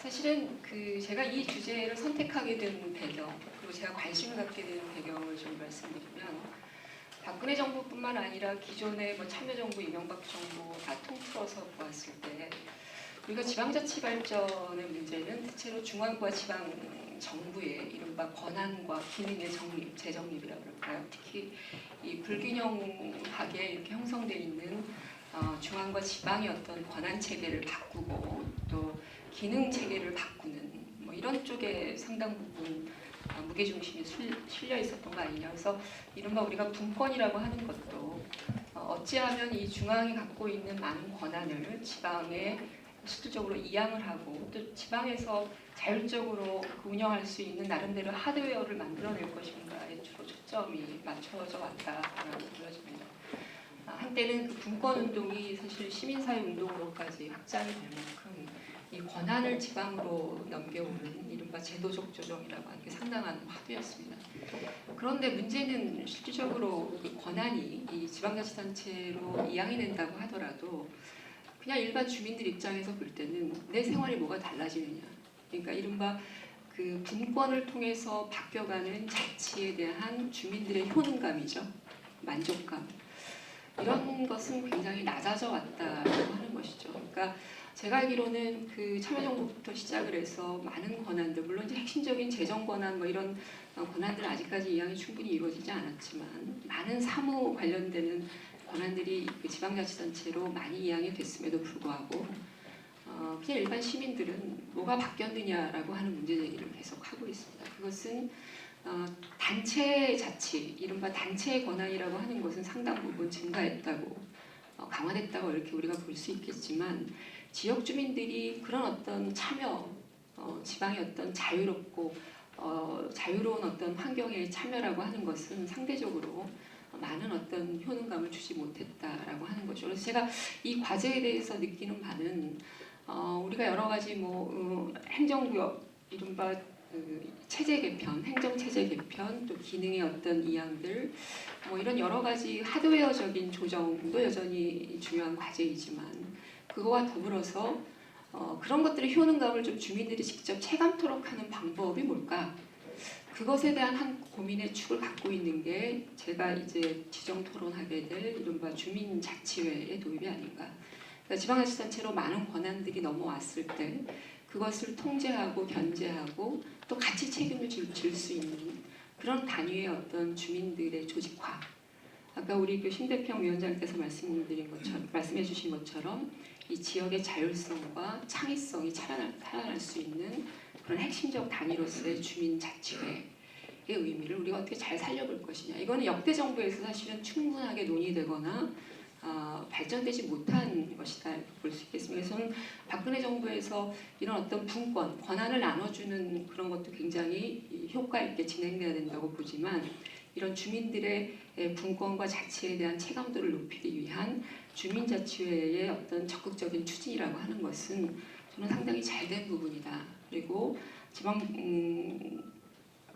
사실은 제가 이 주제를 선택하게 된 배경, 그리고 제가 관심을 갖게 된 배경을 좀 말씀드리면, 박근혜 정부뿐만 아니라 기존의 참여정부, 이명박 정부 다 통틀어서 보았을 때 우리가 지방자치 발전의 문제는 대체로 중앙과 지방 정부의 이른바 권한과 기능의 정립, 재정립이라고 그럴까요? 특히 이 불균형하게 이렇게 형성되어 있는 중앙과 지방의 어떤 권한 체계를 바꾸고 또 기능 체계를 바꾸는 이런 쪽에 상당 부분 무게중심이 실려 있었던 거 아니냐. 그래서 이른바 우리가 분권이라고 하는 것도 어찌하면 이 중앙이 갖고 있는 많은 권한을 지방에 실질적으로 이양을 하고 또 지방에서 자율적으로 운영할 수 있는 나름대로 하드웨어를 만들어낼 것인가에 주로 초점이 맞춰져 왔다라고 보여집니다. 한때는 그 분권운동이 사실 시민사회운동으로까지 확장이 될 만큼 이 권한을 지방으로 넘겨오는 이른바 제도적 조정이라고 하는 게 상당한 화두였습니다. 그런데 문제는 실질적으로 그 권한이 이 지방자치단체로 이양이 된다고 하더라도 그냥 일반 주민들 입장에서 볼 때는 내 생활이 뭐가 달라지느냐. 그러니까 이른바 그 분권을 통해서 바뀌어가는 자치에 대한 주민들의 효능감이죠. 만족감. 이런 것은 굉장히 낮아져 왔다고 하는 것이죠. 그러니까 제가 알기로는 그 참여정부부터 시작을 해서 많은 권한들, 물론 이제 핵심적인 재정 권한 이런 권한들은 아직까지 이양이 충분히 이루어지지 않았지만 많은 사무 관련되는 권한들이 그 지방자치단체로 많이 이양이 됐음에도 불구하고 그냥 일반 시민들은 뭐가 바뀌었느냐라고 하는 문제 제기를 계속 하고 있습니다. 그것은 단체 자치, 이른바 단체의 권한이라고 하는 것은 상당 부분 증가했다고 강화됐다고 이렇게 우리가 볼 수 있겠지만 지역 주민들이 그런 어떤 참여, 지방의 어떤 자유롭고 자유로운 어떤 환경에 참여라고 하는 것은 상대적으로 많은 어떤 효능감을 주지 못했다라고 하는 거죠. 그래서 제가 이 과제에 대해서 느끼는 바는 우리가 여러 가지 행정구역, 이른바 체제 개편, 행정 체제 개편, 또 기능의 어떤 이양들, 이런 여러 가지 하드웨어적인 조정도 여전히 중요한 과제이지만 그거와 더불어서 그런 것들의 효능감을 좀 주민들이 직접 체감토록 하는 방법이 뭘까? 그것에 대한 한 고민의 축을 갖고 있는 게 제가 이제 지정 토론하게 될 이른바 주민자치회의 도입이 아닌가. 그러니까 지방자치단체로 많은 권한들이 넘어왔을 때 그것을 통제하고 견제하고 또 같이 책임을 질 수 있는 그런 단위의 어떤 주민들의 조직화. 아까 우리 그 신대평 위원장께서 말씀해 주신 것처럼 이 지역의 자율성과 창의성이 살아날 수 있는 그런 핵심적 단위로서의 주민자치회의 의미를 우리가 어떻게 잘 살려볼 것이냐. 이거는 역대 정부에서 사실은 충분하게 논의되거나 발전되지 못한 것이다 볼 수 있겠습니다. 그래서 저는 박근혜 정부에서 이런 어떤 분권, 권한을 나눠주는 그런 것도 굉장히 효과 있게 진행돼야 된다고 보지만 이런 주민들의 분권과 자치에 대한 체감도를 높이기 위한 주민자치회의 어떤 적극적인 추진이라고 하는 것은 저는 상당히 잘된 부분이다. 그리고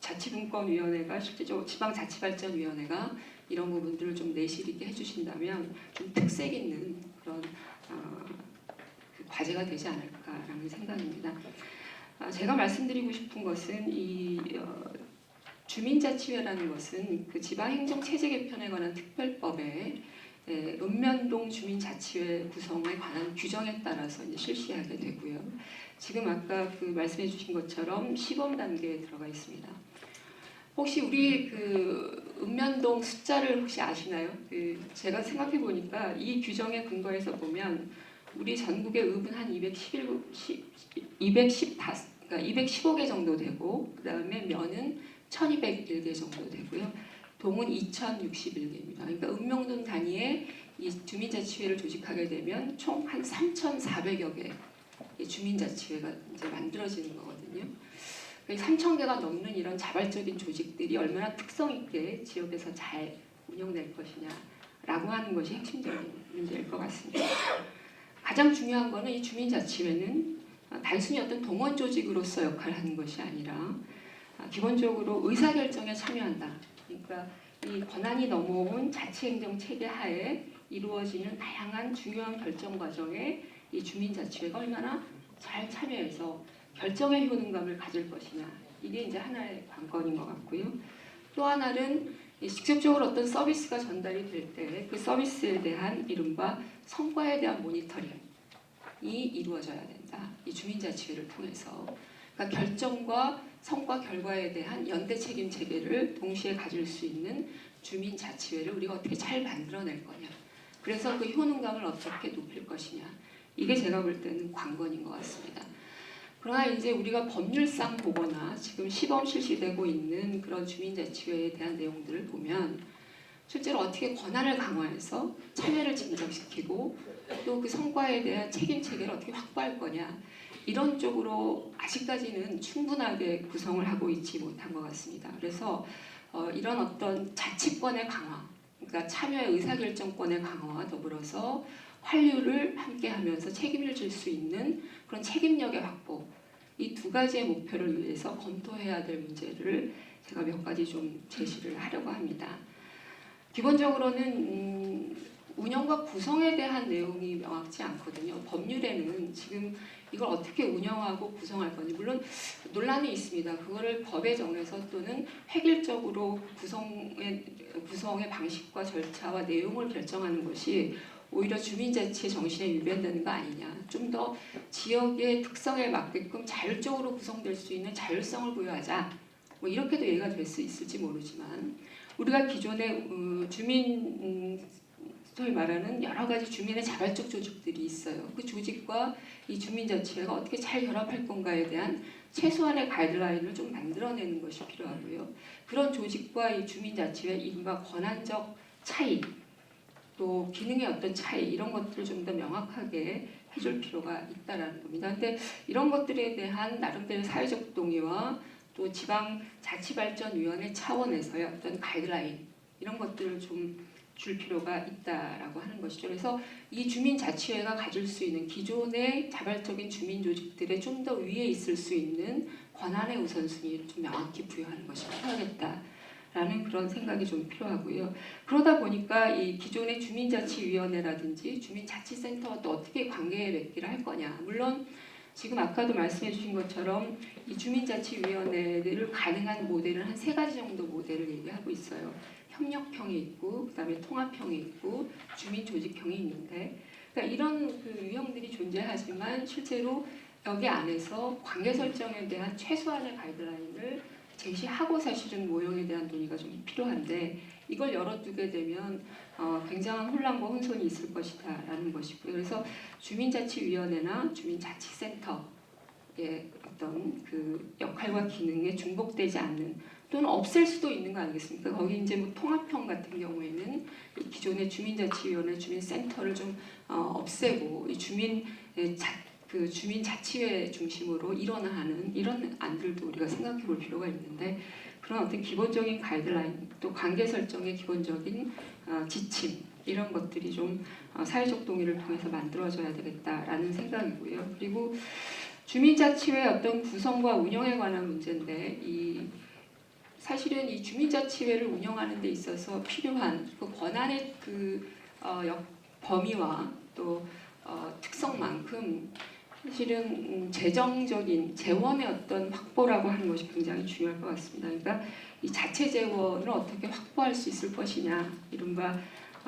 자치분권위원회가 실제적으로 지방자치발전위원회가 이런 부분들을 좀 내실 있게 해주신다면 좀 특색 있는 그런 그 과제가 되지 않을까라는 생각입니다. 제가 말씀드리고 싶은 것은 이 주민자치회라는 것은 그 지방행정체제 개편에 관한 특별법에 읍면동 주민자치회 구성에 관한 규정에 따라서 이제 실시하게 되고요. 지금 아까 그 말씀해 주신 것처럼 시범 단계에 들어가 있습니다. 혹시 우리 그 읍면동 숫자를 혹시 아시나요? 제가 생각해 보니까 이 규정에 근거해서 보면 우리 전국의 읍은 한 215개 정도 되고 그 다음에 면은 1201개 정도 되고요. 동은 2061개입니다. 그러니까 읍면동 단위에 이 주민자치회를 조직하게 되면 총 한 3,400여 개의 주민자치회가 이제 만들어지는 거거든요. 3,000개가 넘는 이런 자발적인 조직들이 얼마나 특성 있게 지역에서 잘 운영될 것이냐라고 하는 것이 핵심적인 문제일 것 같습니다. 가장 중요한 것은 이 주민자치회는 단순히 어떤 동원 조직으로서 역할을 하는 것이 아니라 기본적으로 의사결정에 참여한다. 그러니까 이 권한이 넘어온 자치행정 체계 하에 이루어지는 다양한 중요한 결정 과정에 이 주민자치회가 얼마나 잘 참여해서 결정의 효능감을 가질 것이냐, 이게 이제 하나의 관건인 것 같고요. 또 하나는 직접적으로 어떤 서비스가 전달이 될 때 그 서비스에 대한 이른바 성과에 대한 모니터링이 이루어져야 된다. 이 주민자치회를 통해서. 그러니까 결정과 성과 결과에 대한 연대 책임 체계를 동시에 가질 수 있는 주민자치회를 우리가 어떻게 잘 만들어낼 거냐. 그래서 그 효능감을 어떻게 높일 것이냐. 이게 제가 볼 때는 관건인 것 같습니다. 그러나 이제 우리가 법률상 보거나 지금 시범 실시되고 있는 그런 주민자치회에 대한 내용들을 보면 실제로 어떻게 권한을 강화해서 참여를 진정시키고 또 그 성과에 대한 책임 체계를 어떻게 확보할 거냐, 이런 쪽으로 아직까지는 충분하게 구성을 하고 있지 못한 것 같습니다. 그래서 이런 어떤 자치권의 강화, 그러니까 참여의 의사결정권의 강화와 더불어서 환류를 함께하면서 책임을 질 수 있는 그런 책임력의 확보, 이 두 가지의 목표를 위해서 검토해야 될 문제를 제가 몇 가지 좀 제시를 하려고 합니다. 기본적으로는 운영과 구성에 대한 내용이 명확치 않거든요. 법률에는 지금 이걸 어떻게 운영하고 구성할 건지, 물론 논란이 있습니다. 그거를 법에 정해서 또는 획일적으로 구성의 방식과 절차와 내용을 결정하는 것이 오히려 주민자치의 정신에 위배되는 거 아니냐. 좀 더 지역의 특성에 맞게끔 자율적으로 구성될 수 있는 자율성을 부여하자. 뭐 이렇게도 얘기가 될 수 있을지 모르지만, 우리가 기존의 소위 말하는 여러 가지 주민의 자발적 조직들이 있어요. 그 조직과 이 주민자치회가 어떻게 잘 결합할 건가에 대한 최소한의 가이드라인을 좀 만들어내는 것이 필요하고요. 그런 조직과 이 주민자치회, 이른바 권한적 차이, 또 기능의 어떤 차이, 이런 것들을 좀 더 명확하게 해줄 필요가 있다라는 겁니다. 근데 이런 것들에 대한 나름대로 사회적 동의와 또 지방자치발전위원회 차원에서의 어떤 가이드라인, 이런 것들을 좀 줄 필요가 있다라고 하는 것이죠. 그래서 이 주민자치회가 가질 수 있는 기존의 자발적인 주민조직들의 좀 더 위에 있을 수 있는 권한의 우선순위를 좀 명확히 부여하는 것이 필요하겠다라는 그런 생각이 좀 필요하고요. 그러다 보니까 이 기존의 주민자치위원회라든지 주민자치센터와 또 어떻게 관계 맺기를 할 거냐. 물론 지금 아까도 말씀해 주신 것처럼 이 주민자치위원회를 가능한 모델은 한 3가지 정도 모델을 얘기하고 있어요. 협력형이 있고, 그다음에 통합형이 있고, 주민조직형이 있는데, 그러니까 이런 그 유형들이 존재하지만 실제로 여기 안에서 관계 설정에 대한 최소한의 가이드라인을 제시하고 사실은 모형에 대한 논의가 좀 필요한데, 이걸 열어두게 되면 굉장한 혼란과 혼선이 있을 것이다라는 것이고요. 그래서 주민자치위원회나 주민자치센터의 어떤 그 역할과 기능에 중복되지 않는, 또는 없앨 수도 있는 거 아니겠습니까? 거기 이제 뭐 통합형 같은 경우에는 이 기존의 주민자치위원회, 주민센터를 좀 없애고 이 주민자치회 중심으로 일원화하는 이런 안들도 우리가 생각해 볼 필요가 있는데, 그런 어떤 기본적인 가이드라인, 또 관계 설정의 기본적인 지침, 이런 것들이 좀 사회적 동의를 통해서 만들어져야 되겠다라는 생각이고요. 그리고 주민자치회 어떤 구성과 운영에 관한 문제인데, 사실은 이 주민자치회를 운영하는 데 있어서 필요한 그 권한의 범위와 또 특성만큼 사실은 재정적인 재원의 어떤 확보라고 하는 것이 굉장히 중요할 것 같습니다. 그러니까 이 자체 재원을 어떻게 확보할 수 있을 것이냐, 이른바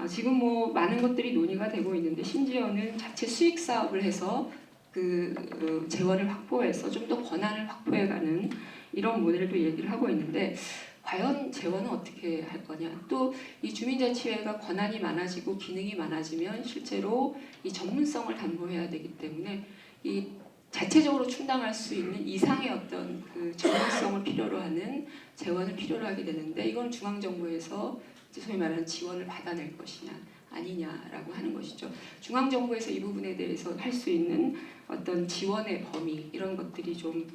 지금 뭐 많은 것들이 논의가 되고 있는데, 심지어는 자체 수익 사업을 해서 그 재원을 확보해서 좀 더 권한을 확보해가는 이런 모델도 얘기를 하고 있는데, 과연 재원은 어떻게 할 거냐. 또 이 주민자치회가 권한이 많아지고 기능이 많아지면 실제로 이 전문성을 담보해야 되기 때문에 이 자체적으로 충당할 수 있는 이상의 어떤 그 전문성을 필요로 하는 재원을 필요로 하게 되는데, 이건 중앙정부에서 소위 말하는 지원을 받아낼 것이냐 아니냐라고 하는 것이죠. 중앙정부에서 이 부분에 대해서 할 수 있는 어떤 지원의 범위, 이런 것들이 좀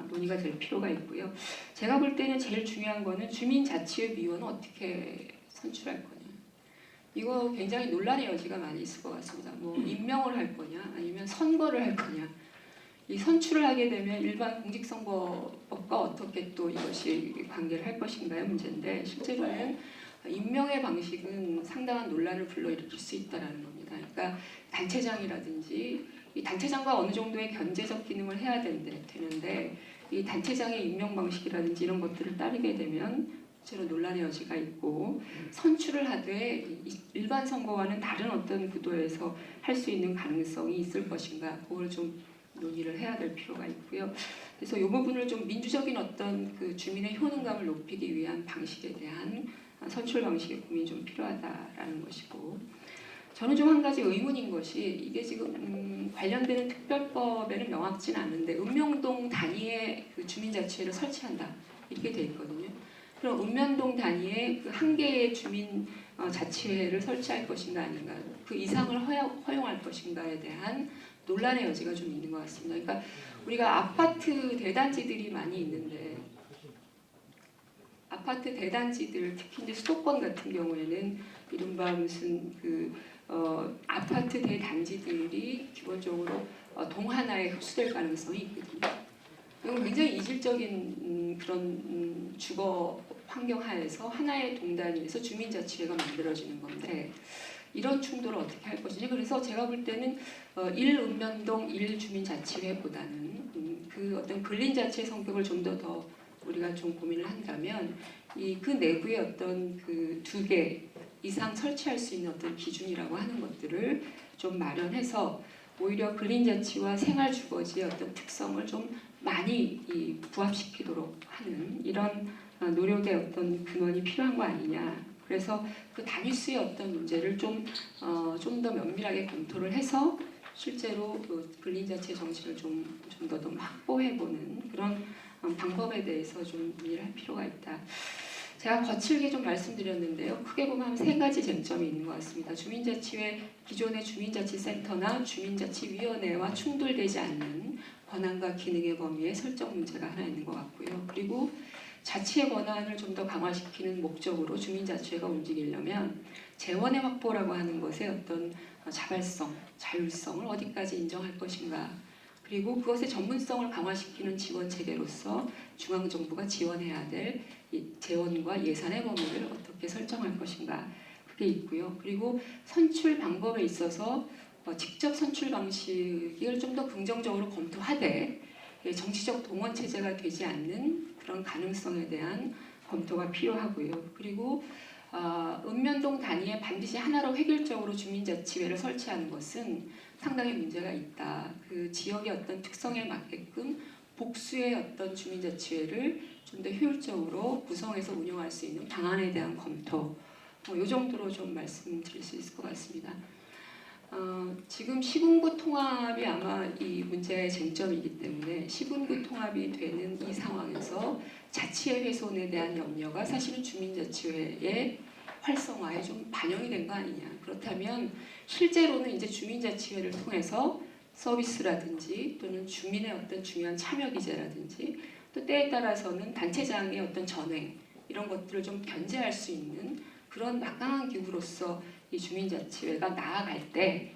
논의가 될 필요가 있고요. 제가 볼 때는 제일 중요한 거는 주민자치회 위원은 어떻게 선출할 거냐. 이거 굉장히 논란의 여지가 많이 있을 것 같습니다. 뭐 임명을 할 거냐 아니면 선거를 할 거냐. 이 선출을 하게 되면 일반 공직선거법과 어떻게 또 이것이 관계를 할 것인가의 문제인데, 실제로는 임명의 방식은 상당한 논란을 불러일으킬 수 있다는 겁니다. 그러니까 단체장이라든지 이 단체장과 어느 정도의 견제적 기능을 해야 되는데 이 단체장의 임명 방식이라든지 이런 것들을 따르게 되면 실제로 논란의 여지가 있고 선출을 하되 일반 선거와는 다른 어떤 구도에서 할 수 있는 가능성이 있을 것인가 그걸 좀 논의를 해야 될 필요가 있고요. 그래서 이 부분을 좀 민주적인 어떤 그 주민의 효능감을 높이기 위한 방식에 대한 선출 방식의 고민이 좀 필요하다라는 것이고 저는 좀 한 가지 의문인 것이 이게 지금 관련되는 특별법에는 명확치는 않은데 읍면동 단위의 그 주민자치회를 설치한다 이렇게 돼 있거든요. 그럼 읍면동 단위의 그 한 개의 주민 자치회를 설치할 것인가 아닌가 그 이상을 허용할 것인가에 대한 논란의 여지가 좀 있는 것 같습니다. 그러니까 우리가 아파트 대단지들이 많이 있는데 아파트 대단지들 특히 이제 수도권 같은 경우에는 이른바 무슨 아파트 대단지들이 기본적으로 동 하나에 흡수될 가능성이 있거든요. 이건 굉장히 이질적인 그런 주거 환경 하에서 하나의 동단위에서 주민자치회가 만들어지는 건데 이런 충돌을 어떻게 할 것이냐. 그래서 제가 볼 때는 1읍면동 1주민자치회보다는 그 어떤 근린자치의 성격을 좀 더 우리가 좀 고민을 한다면 그 내부의 어떤 그 2개 이상 설치할 수 있는 어떤 기준이라고 하는 것들을 좀 마련해서 오히려 근린자치와 생활주거지의 어떤 특성을 좀 많이 부합시키도록 하는 이런 노력의 어떤 근원이 필요한 거 아니냐. 그래서 그 단위수의 어떤 문제를 좀 더 면밀하게 검토를 해서 실제로 그 근린자치의 정신을 좀 더 확보해보는 그런 방법에 대해서 좀 논의를 할 필요가 있다. 제가 거칠게 좀 말씀드렸는데요. 크게 보면 3가지 쟁점이 있는 것 같습니다. 주민자치회 기존의 주민자치센터나 주민자치위원회와 충돌되지 않는 권한과 기능의 범위의 설정 문제가 하나 있는 것 같고요. 그리고 자치의 권한을 좀 더 강화시키는 목적으로 주민자치회가 움직이려면 재원의 확보라고 하는 것의 어떤 자발성, 자율성을 어디까지 인정할 것인가. 그리고 그것의 전문성을 강화시키는 지원 체계로서 중앙정부가 지원해야 될 재원과 예산의 범위를 어떻게 설정할 것인가. 그게 있고요. 그리고 선출 방법에 있어서 직접 선출 방식을 좀 더 긍정적으로 검토하되 정치적 동원 체제가 되지 않는 그런 가능성에 대한 검토가 필요하고요. 그리고 읍면동 단위에 반드시 하나로 획일적으로 주민자치회를 설치하는 것은 상당히 문제가 있다. 그 지역의 어떤 특성에 맞게끔 복수의 어떤 주민자치회를 좀 더 효율적으로 구성해서 운영할 수 있는 방안에 대한 검토 이 정도로 좀 말씀드릴 수 있을 것 같습니다. 지금 시군구 통합이 아마 이 문제의 쟁점이기 때문에 시군구 통합이 되는 이 상황에서 자치의 훼손에 대한 염려가 사실은 주민자치회의 활성화에 좀 반영이 된 거 아니냐. 그렇다면 실제로는 이제 주민자치회를 통해서 서비스라든지 또는 주민의 어떤 중요한 참여 기제라든지 또 때에 따라서는 단체장의 어떤 전횡 이런 것들을 좀 견제할 수 있는 그런 막강한 기구로서 이 주민자치회가 나아갈 때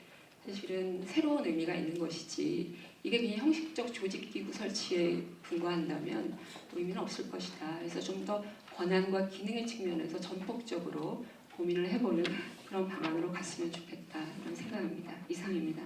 사실은 새로운 의미가 있는 것이지 이게 그냥 형식적 조직기구 설치에 근거한다면 의미는 없을 것이다. 그래서 좀 더 권한과 기능의 측면에서 전폭적으로 고민을 해보는 그런 방안으로 갔으면 좋겠다 이런 생각입니다. 이상입니다.